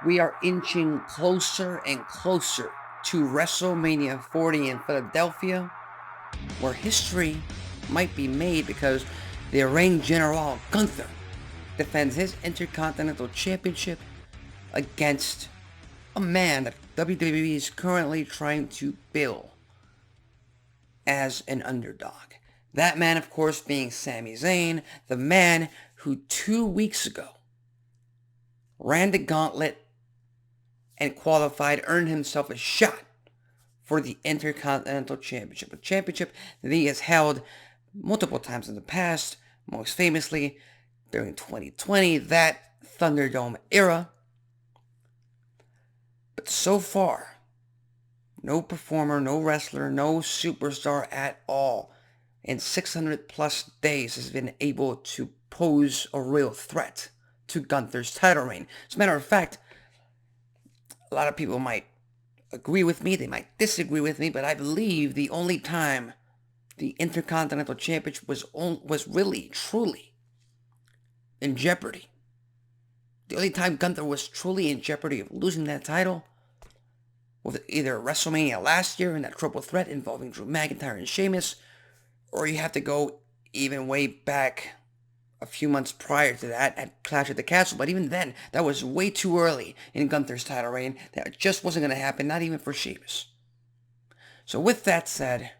We are inching closer and closer to WrestleMania 40 in Philadelphia, where history might be made because the Reign General Gunther defends his Intercontinental Championship against a man that WWE is currently trying to bill as an underdog. That man, of course, being Sami Zayn, the man who 2 weeks ago ran the gauntlet and qualified, earned himself a shot for the Intercontinental Championship, a championship that he has held multiple times in the past, most famously during 2020, that Thunderdome era. But so far, no performer, no wrestler, no superstar at all in 600 plus days has been able to pose a real threat to Gunther's title reign. As a matter of fact, a lot of people might agree with me, they might disagree with me, but I believe the only time the Intercontinental Championship was really, truly in jeopardy, the only time Gunther was truly in jeopardy of losing that title, was either WrestleMania last year in that triple threat involving Drew McIntyre and Sheamus, or you have to go even way back a few months prior to that at Clash at the Castle. But even then, that was way too early in Gunther's title reign. That just wasn't going to happen, not even for Sheamus. So with that said,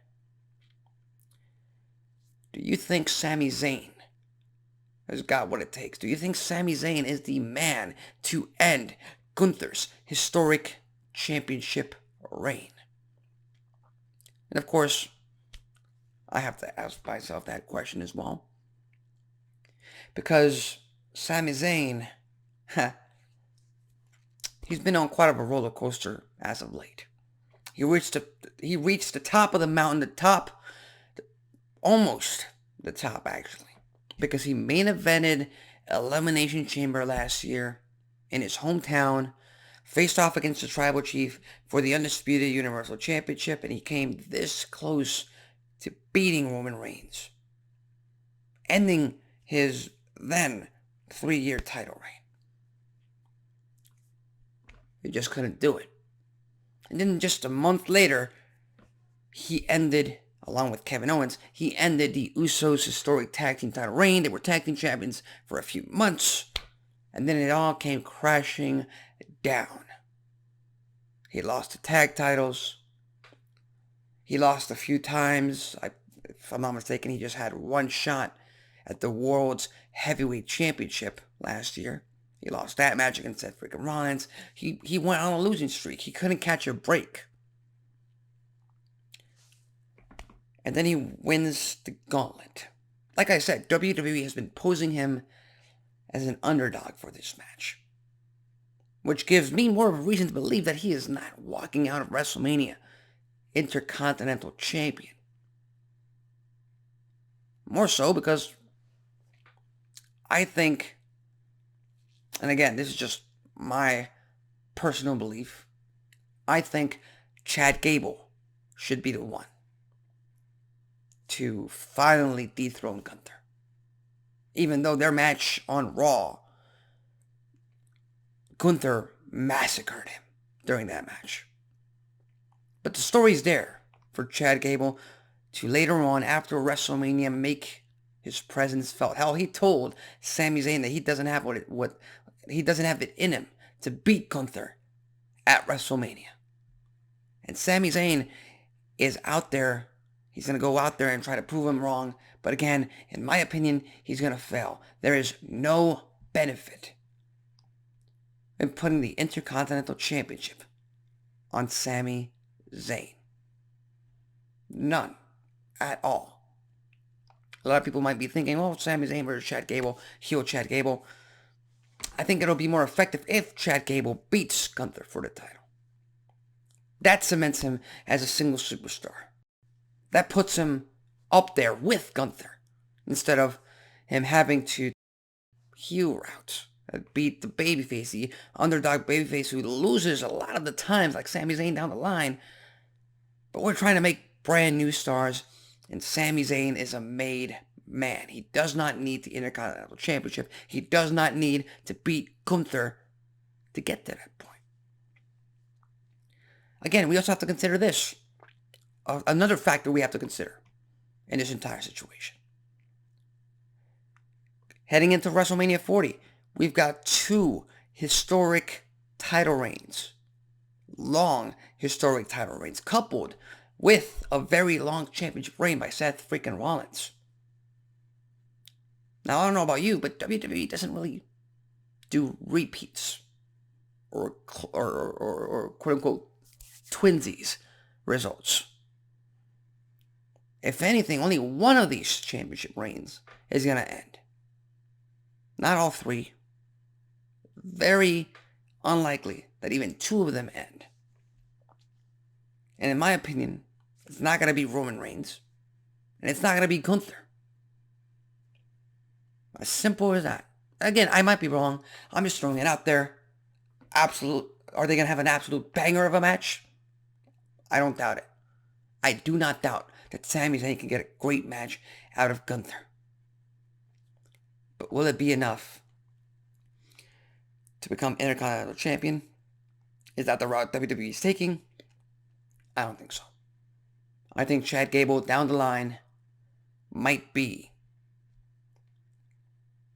do you think Sami Zayn has got what it takes? Do you think Sami Zayn is the man to end Gunther's historic championship reign? And of course, I have to ask myself that question as well. Because Sami Zayn, he's been on quite of a roller coaster as of late. He reached the top of the mountain, almost the top actually, because he main evented Elimination Chamber last year in his hometown, faced off against the Tribal Chief for the Undisputed Universal Championship, and he came this close to beating Roman Reigns, ending his then 3-year title reign. He just couldn't do it. And then just a month later, he ended, along with Kevin Owens, he ended the Usos' historic tag team title reign. They were tag team champions for a few months, and then it all came crashing down. He lost the tag titles. He lost a few times. If I'm not mistaken, he just had one shot at the World's Heavyweight Championship last year. He lost that match against Seth freaking Rollins. He went on a losing streak. He couldn't catch a break. And then he wins the gauntlet. Like I said, WWE has been posing him as an underdog for this match, which gives me more of a reason to believe that he is not walking out of WrestleMania Intercontinental Champion. More so because I think, and again, this is just my personal belief, I think Chad Gable should be the one to finally dethrone Gunther. Even though their match on Raw, Gunther massacred him during that match. But the story's there for Chad Gable to later on, after WrestleMania, make his presence felt. Hell, he told Sami Zayn that he doesn't have he doesn't have it in him to beat Gunther at WrestleMania. And Sami Zayn is out there. He's going to go out there and try to prove him wrong. But again, in my opinion, he's going to fail. There is no benefit in putting the Intercontinental Championship on Sami Zayn. None at all. A lot of people might be thinking, oh, Sami Zayn versus Chad Gable, heel Chad Gable. I think it'll be more effective if Chad Gable beats Gunther for the title. That cements him as a single superstar. That puts him up there with Gunther, instead of him having to heel route, beat the babyface, the underdog babyface who loses a lot of the times, like Sami Zayn down the line. But we're trying to make brand new stars, and Sami Zayn is a made man. He does not need the Intercontinental Championship. He does not need to beat Gunther to get to that point. Again, we also have to consider this. Another factor we have to consider in this entire situation. Heading into WrestleMania 40, we've got 2 historic title reigns. Long historic title reigns, coupled with a very long championship reign by Seth freaking Rollins. Now, I don't know about you, but WWE doesn't really do repeats or quote-unquote twinsies results. If anything, only one of these championship reigns is going to end. Not all 3. Very unlikely that even 2 of them end. And in my opinion, it's not going to be Roman Reigns. And it's not going to be Gunther. As simple as that. Again, I might be wrong. I'm just throwing it out there. Are they going to have an absolute banger of a match? I don't doubt it. I do not doubt that Sami Zayn can get a great match out of Gunther. But will it be enough to become Intercontinental Champion? Is that the route WWE is taking? I don't think so. I think Chad Gable down the line might be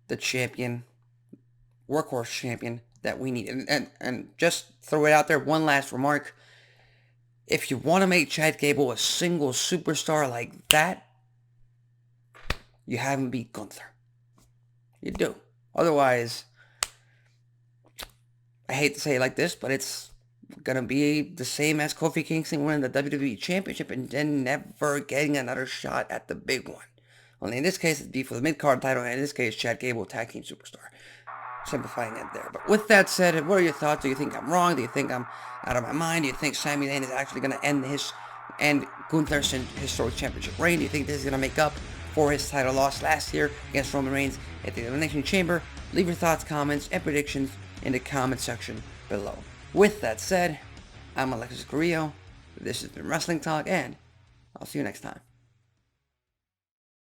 the champion, workhorse champion that we need. And just throw it out there, one last remark. If you want to make Chad Gable a single superstar like that, you have him beat Gunther. You do. Otherwise, I hate to say it like this, but it's going to be the same as Kofi Kingston winning the WWE Championship and then never getting another shot at the big one. Only in this case, it'd be for the mid-card title, and in this case, Chad Gable, tag team superstar. Simplifying it there. But with that said, what are your thoughts? Do you think I'm wrong? Do you think I'm out of my mind? Do you think Sami Zayn is actually going to end Gunther's historic championship reign? Do you think this is going to make up for his title loss last year against Roman Reigns at the Elimination Chamber? Leave your thoughts, comments, and predictions in the comment section below. With that said, I'm Alexis Carrillo. This has been Wrestling Talk, and I'll see you next time.